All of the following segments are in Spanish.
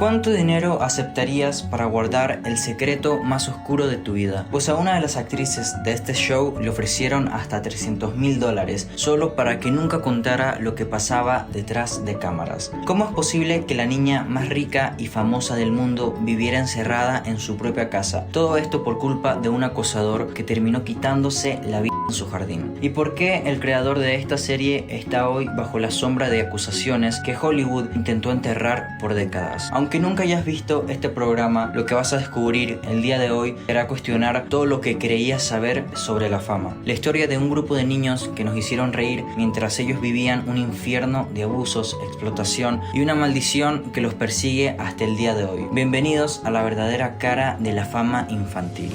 ¿Cuánto dinero aceptarías para guardar el secreto más oscuro de tu vida? Pues a una de las actrices de este show le ofrecieron hasta $300.000 solo para que nunca contara lo que pasaba detrás de cámaras. ¿Cómo es posible que la niña más rica y famosa del mundo viviera encerrada en su propia casa? Todo esto por culpa de un acosador que terminó quitándose la vida en su jardín. ¿Y por qué el creador de esta serie está hoy bajo la sombra de acusaciones que Hollywood intentó enterrar por décadas? Aunque nunca hayas visto este programa, lo que vas a descubrir el día de hoy será cuestionar todo lo que creías saber sobre la fama. La historia de un grupo de niños que nos hicieron reír mientras ellos vivían un infierno de abusos, explotación y una maldición que los persigue hasta el día de hoy. Bienvenidos a la verdadera cara de la fama infantil.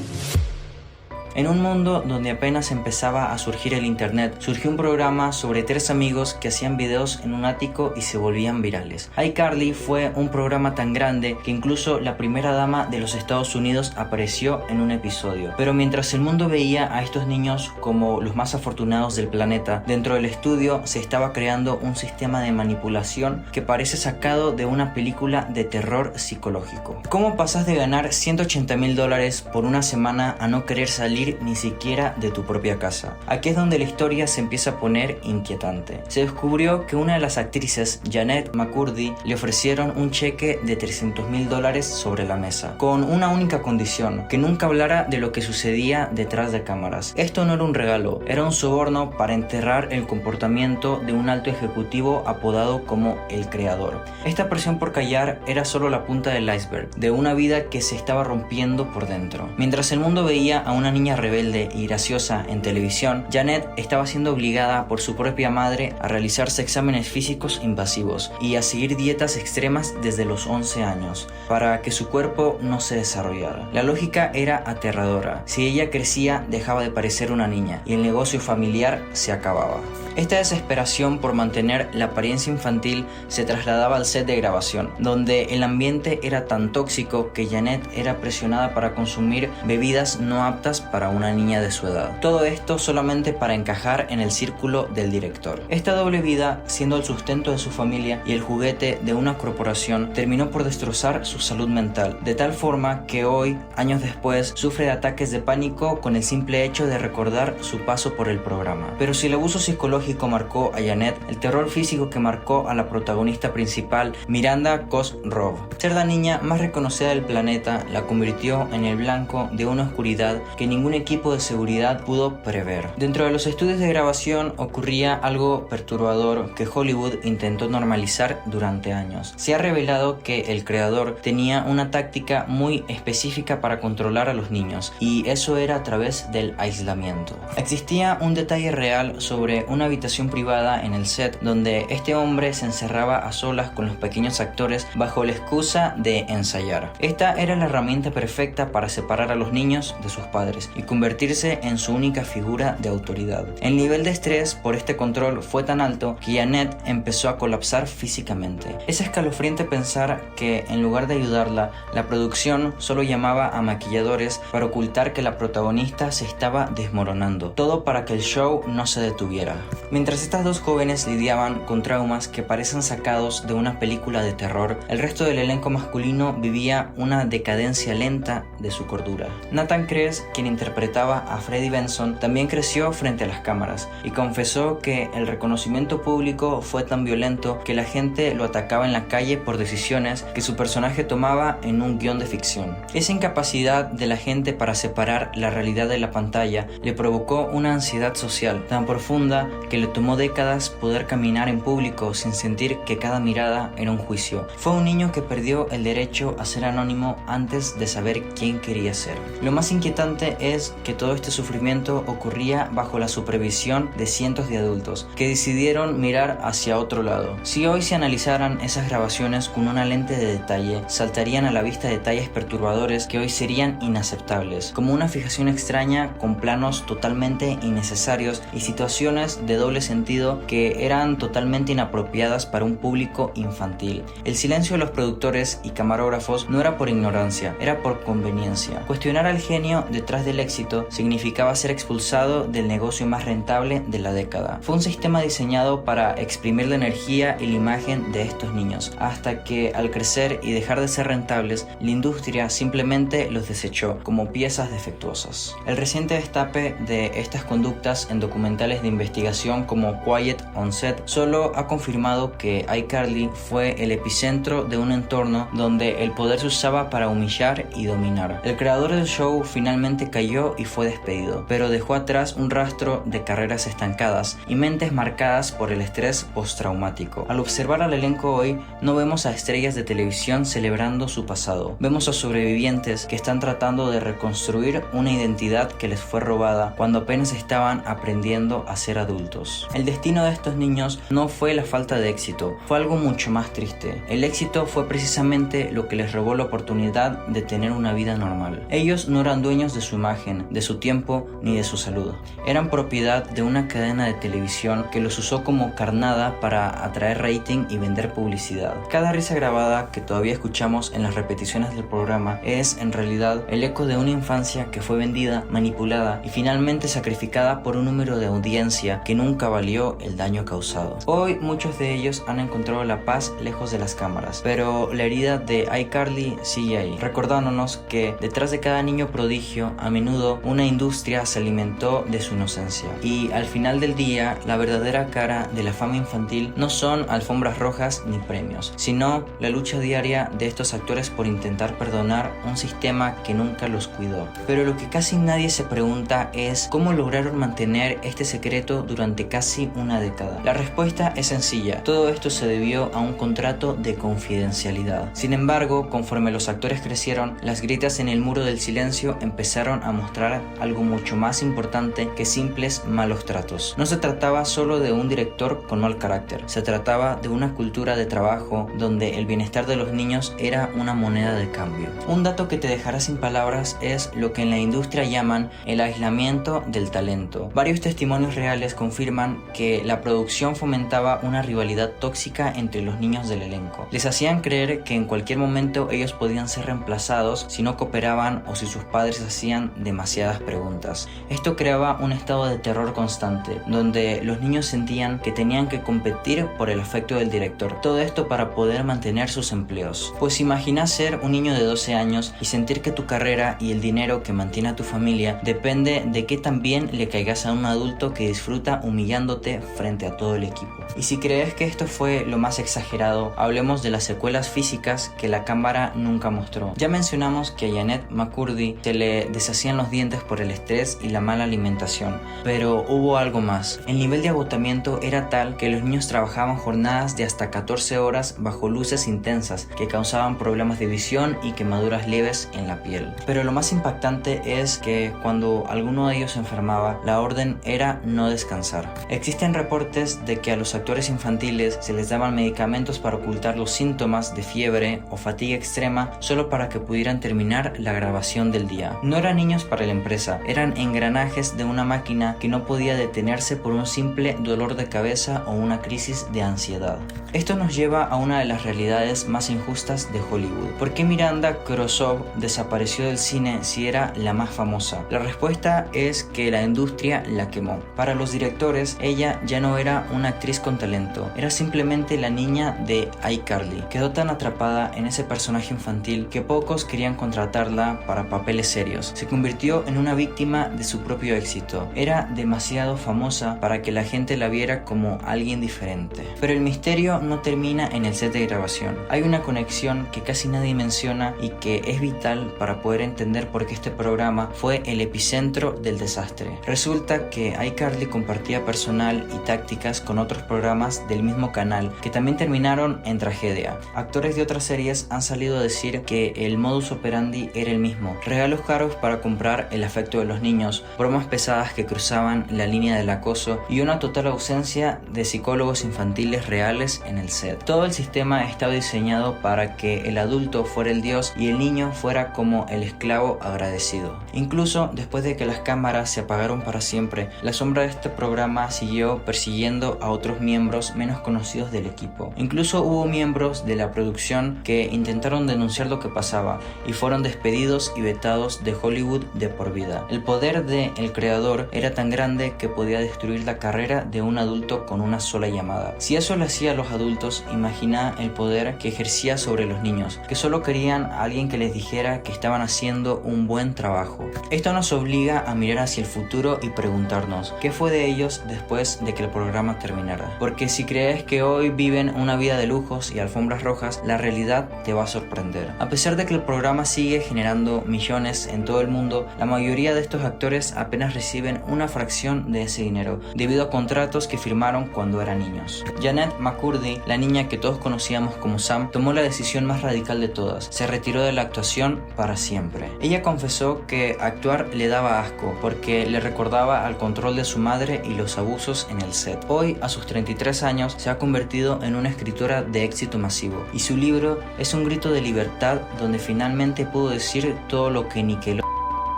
En un mundo donde apenas empezaba a surgir el internet, surgió un programa sobre 3 amigos que hacían videos en un ático y se volvían virales. iCarly fue un programa tan grande que incluso la primera dama de los Estados Unidos apareció en un episodio. Pero mientras el mundo veía a estos niños como los más afortunados del planeta, dentro del estudio se estaba creando un sistema de manipulación que parece sacado de una película de terror psicológico. ¿Cómo pasas de ganar $180.000 por una semana a no querer salir ni siquiera de tu propia casa? Aquí es donde la historia se empieza a poner inquietante. Se descubrió que una de las actrices, Janet McCurdy, le ofrecieron un cheque de $300.000 sobre la mesa, con una única condición: que nunca hablara de lo que sucedía detrás de cámaras. Esto no era un regalo, era un soborno para enterrar el comportamiento de un alto ejecutivo apodado como el creador. Esta presión por callar era solo la punta del iceberg de una vida que se estaba rompiendo por dentro. Mientras el mundo veía a una niña rebelde y graciosa en televisión, Janet estaba siendo obligada por su propia madre a realizarse exámenes físicos invasivos y a seguir dietas extremas desde los 11 años para que su cuerpo no se desarrollara. La lógica era aterradora: si ella crecía, dejaba de parecer una niña y el negocio familiar se acababa. Esta desesperación por mantener la apariencia infantil se trasladaba al set de grabación, donde el ambiente era tan tóxico que Janet era presionada para consumir bebidas no aptas para una niña de su edad. Todo esto solamente para encajar en el círculo del director. Esta doble vida, siendo el sustento de su familia y el juguete de una corporación, terminó por destrozar su salud mental, de tal forma que hoy, años después, sufre de ataques de pánico con el simple hecho de recordar su paso por el programa. Pero si el abuso psicológico marcó a Janet, el terror físico que marcó a la protagonista principal, Miranda Cosgrove. Ser la niña más reconocida del planeta la convirtió en el blanco de una oscuridad que ningún equipo de seguridad pudo prever. Dentro de los estudios de grabación ocurría algo perturbador que Hollywood intentó normalizar durante años. Se ha revelado que el creador tenía una táctica muy específica para controlar a los niños, y eso era a través del aislamiento. Existía un detalle real sobre una habitación privada en el set donde este hombre se encerraba a solas con los pequeños actores bajo la excusa de ensayar. Esta era la herramienta perfecta para separar a los niños de sus padres y convertirse en su única figura de autoridad. El nivel de estrés por este control fue tan alto que Janet empezó a colapsar físicamente. Es escalofriante pensar que, en lugar de ayudarla, la producción solo llamaba a maquilladores para ocultar que la protagonista se estaba desmoronando. Todo para que el show no se detuviera. Mientras estas dos jóvenes lidiaban con traumas que parecen sacados de una película de terror, el resto del elenco masculino vivía una decadencia lenta de su cordura. Nathan Kress, quien interpretaba a Freddie Benson, también creció frente a las cámaras y confesó que el reconocimiento público fue tan violento que la gente lo atacaba en la calle por decisiones que su personaje tomaba en un guión de ficción. Esa incapacidad de la gente para separar la realidad de la pantalla le provocó una ansiedad social tan profunda que le tomó décadas poder caminar en público sin sentir que cada mirada era un juicio. Fue un niño que perdió el derecho a ser anónimo antes de saber quién quería ser. Lo más inquietante es que todo este sufrimiento ocurría bajo la supervisión de cientos de adultos que decidieron mirar hacia otro lado. Si hoy se analizaran esas grabaciones con una lente de detalle, saltarían a la vista detalles perturbadores que hoy serían inaceptables, como una fijación extraña con planos totalmente innecesarios y situaciones de doble sentido que eran totalmente inapropiadas para un público infantil. El silencio de los productores y camarógrafos no era por ignorancia, era por conveniencia. Cuestionar al genio detrás del éxito significaba ser expulsado del negocio más rentable de la década. Fue un sistema diseñado para exprimir la energía y la imagen de estos niños, hasta que al crecer y dejar de ser rentables, la industria simplemente los desechó como piezas defectuosas. El reciente destape de estas conductas en documentales de investigación como Quiet on Set solo ha confirmado que iCarly fue el epicentro de un entorno donde el poder se usaba para humillar y dominar. El creador del show finalmente cayó y fue despedido, pero dejó atrás un rastro de carreras estancadas y mentes marcadas por el estrés postraumático. Al observar al elenco hoy, no vemos a estrellas de televisión celebrando su pasado. Vemos a sobrevivientes que están tratando de reconstruir una identidad que les fue robada cuando apenas estaban aprendiendo a ser adultos. El destino de estos niños no fue la falta de éxito, fue algo mucho más triste. El éxito fue precisamente lo que les robó la oportunidad de tener una vida normal. Ellos no eran dueños de su imagen, de su tiempo ni de su salud. Eran propiedad de una cadena de televisión que los usó como carnada para atraer rating y vender publicidad. Cada risa grabada que todavía escuchamos en las repeticiones del programa es en realidad el eco de una infancia que fue vendida, manipulada y finalmente sacrificada por un número de audiencia que nunca valió el daño causado. Hoy muchos de ellos han encontrado la paz lejos de las cámaras, pero la herida de iCarly sigue ahí, recordándonos que detrás de cada niño prodigio a menudo una industria se alimentó de su inocencia. Y al final del día, la verdadera cara de la fama infantil no son alfombras rojas ni premios, sino la lucha diaria de estos actores por intentar perdonar un sistema que nunca los cuidó. Pero lo que casi nadie se pregunta es cómo lograron mantener este secreto durante casi una década. La respuesta es sencilla: todo esto se debió a un contrato de confidencialidad. Sin embargo, conforme los actores crecieron, las grietas en el muro del silencio empezaron a mostrar algo mucho más importante que simples malos tratos. No se trataba solo de un director con mal carácter, se trataba de una cultura de trabajo donde el bienestar de los niños era una moneda de cambio. Un dato que te dejará sin palabras es lo que en la industria llaman el aislamiento del talento. Varios testimonios reales confirman que la producción fomentaba una rivalidad tóxica entre los niños del elenco. Les hacían creer que en cualquier momento ellos podían ser reemplazados si no cooperaban o si sus padres hacían demasiadas preguntas. Esto creaba un estado de terror constante, donde los niños sentían que tenían que competir por el afecto del director. Todo esto para poder mantener sus empleos. Pues imagina ser un niño de 12 años y sentir que tu carrera y el dinero que mantiene a tu familia depende de que también le caigas a un adulto que disfruta humillándote frente a todo el equipo. Y si crees que esto fue lo más exagerado, hablemos de las secuelas físicas que la cámara nunca mostró. Ya mencionamos que a Janet McCurdy se le deshacían los dientes por el estrés y la mala alimentación, pero hubo algo más. El nivel de agotamiento era tal que los niños trabajaban jornadas de hasta 14 horas bajo luces intensas que causaban problemas de visión y quemaduras leves en la piel. Pero lo más impactante es que cuando alguno de ellos se enfermaba, la orden era no descansar. Existen reportes de que a los actores infantiles se les daban medicamentos para ocultar los síntomas de fiebre o fatiga extrema solo para que pudieran terminar la grabación del día. No eran niños para la empresa, eran engranajes de una máquina que no podía detenerse por un simple dolor de cabeza o una crisis de ansiedad. Esto nos lleva a una de las realidades más injustas de Hollywood. ¿Por qué Miranda Krosov desapareció del cine si era la más famosa? La respuesta es que la industria la quemó. Para los directores, ella ya no era una actriz con talento, era simplemente la niña de iCarly. Quedó tan atrapada en ese personaje infantil que pocos querían contratarla para papeles serios. Se convirtió en una víctima de su propio éxito. Era demasiado famosa para que la gente la viera como alguien diferente. Pero el misterio no termina en el set de grabación. Hay una conexión que casi nadie menciona y que es vital para poder entender por qué este programa fue el epicentro del desastre. Resulta que iCarly compartía personal y tácticas con otros programas del mismo canal que también terminaron en tragedia. Actores de otras series han salido a decir que el modus operandi era el mismo: regalos caros para comprar el afecto de los niños, bromas pesadas que cruzaban la línea del acoso y una total ausencia de psicólogos infantiles reales en el set. Todo el sistema estaba diseñado para que el adulto fuera el dios y el niño fuera como el esclavo agradecido. Incluso después de que las cámaras se apagaron para siempre, la sombra de este programa programa siguió persiguiendo a otros miembros menos conocidos del equipo. Incluso hubo miembros de la producción que intentaron denunciar lo que pasaba y fueron despedidos y vetados de Hollywood de por vida. El poder del creador era tan grande que podía destruir la carrera de un adulto con una sola llamada. Si eso lo hacía a los adultos, imagina el poder que ejercía sobre los niños, que solo querían a alguien que les dijera que estaban haciendo un buen trabajo. Esto nos obliga a mirar hacia el futuro y preguntarnos qué fue de ellos después de que el programa terminara. Porque si crees que hoy viven una vida de lujos y alfombras rojas, la realidad te va a sorprender. A pesar de que el programa sigue generando millones en todo el mundo, la mayoría de estos actores apenas reciben una fracción de ese dinero, debido a contratos que firmaron cuando eran niños. Janet McCurdy, la niña que todos conocíamos como Sam, tomó la decisión más radical de todas. Se retiró de la actuación para siempre. Ella confesó que actuar le daba asco porque le recordaba al control de su madre y los abusos en el set. Hoy, a sus 33 años, se ha convertido en una escritora de éxito masivo y su libro es un grito de libertad donde finalmente pudo decir todo lo que Nickelodeon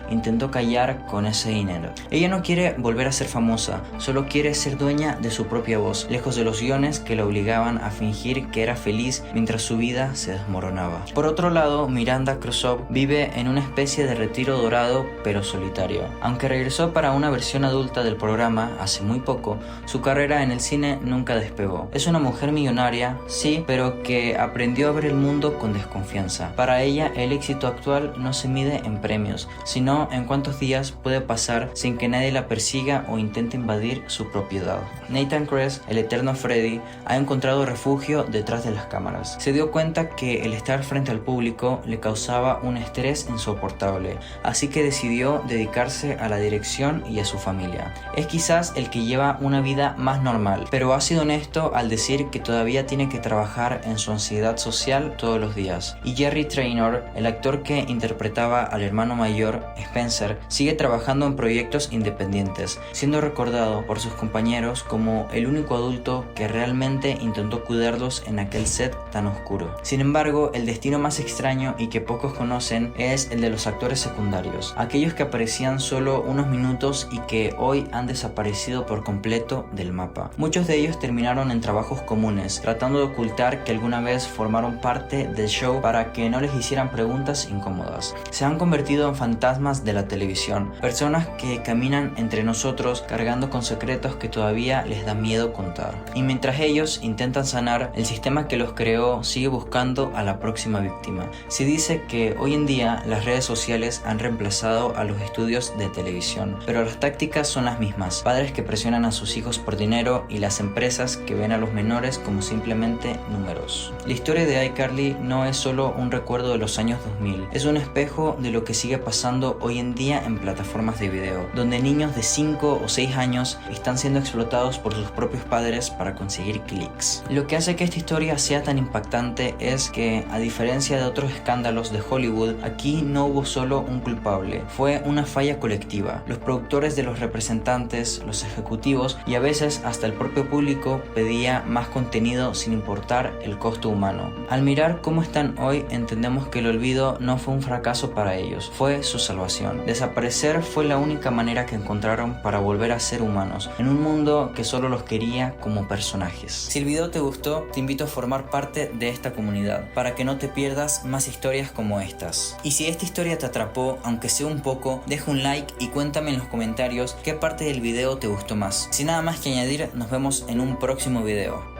intentó callar con ese dinero. Ella no quiere volver a ser famosa, solo quiere ser dueña de su propia voz, lejos de los guiones que la obligaban a fingir que era feliz mientras su vida se desmoronaba. Por otro lado, Miranda Krusov vive en una especie de retiro dorado pero solitario. Aunque regresó para una versión adulta del programa hace muy poco, su carrera en el cine nunca despegó. Es una mujer millonaria, sí, pero que aprendió a ver el mundo con desconfianza. Para ella, el éxito actual no se mide en premios, sino en cuántos días puede pasar sin que nadie la persiga o intente invadir su propiedad. Nathan Kress, el eterno Freddy, ha encontrado refugio detrás de las cámaras. Se dio cuenta que el estar frente al público le causaba un estrés insoportable, así que decidió dedicarse a la dirección y a su familia. Es quizás el que lleva una vida más normal, pero ha sido honesto al decir que todavía tiene que trabajar en su ansiedad social todos los días. Y Jerry Trainor, el actor que interpretaba al hermano mayor, Spencer, sigue trabajando en proyectos independientes, siendo recordado por sus compañeros como el único adulto que realmente intentó cuidarlos en aquel set tan oscuro. Sin embargo, el destino más extraño y que pocos conocen es el de los actores secundarios, aquellos que aparecían solo unos minutos y que hoy han desaparecido por completo del mapa. Muchos de ellos terminaron en trabajos comunes, tratando de ocultar que alguna vez formaron parte del show para que no les hicieran preguntas incómodas. Se han convertido en fantasmas de la televisión, personas que caminan entre nosotros cargando con secretos que todavía les da miedo contar. Y mientras ellos intentan sanar, el sistema que los creó sigue buscando a la próxima víctima. Se dice que hoy en día las redes sociales han reemplazado a los estudios de televisión, pero las tácticas son las mismas: padres que presionan a sus hijos por dinero y las empresas que ven a los menores como simplemente números. La historia de iCarly no es solo un recuerdo de los años 2000, es un espejo de lo que sigue pasando hoy en día en plataformas de video, donde niños de 5 o 6 años están siendo explotados por sus propios padres para conseguir clics. Lo que hace que esta historia sea tan impactante es que, a diferencia de otros escándalos de Hollywood, aquí no hubo solo un culpable, fue una falla colectiva. Los productores de los representantes, los ejecutivos y a veces hasta el propio público pedía más contenido sin importar el costo humano. Al mirar cómo están hoy, entendemos que el olvido no fue un fracaso para ellos, fue su salvación. Desaparecer fue la única manera que encontraron para volver a ser humanos, en un mundo que solo los quería como personajes. Si el video te gustó, te invito a formar parte de esta comunidad, para que no te pierdas más historias como estas. Y si esta historia te atrapó, aunque sea un poco, deja un like y cuéntame en los comentarios qué parte del video te gustó más. Sin nada más que añadir, nos vemos en un próximo video.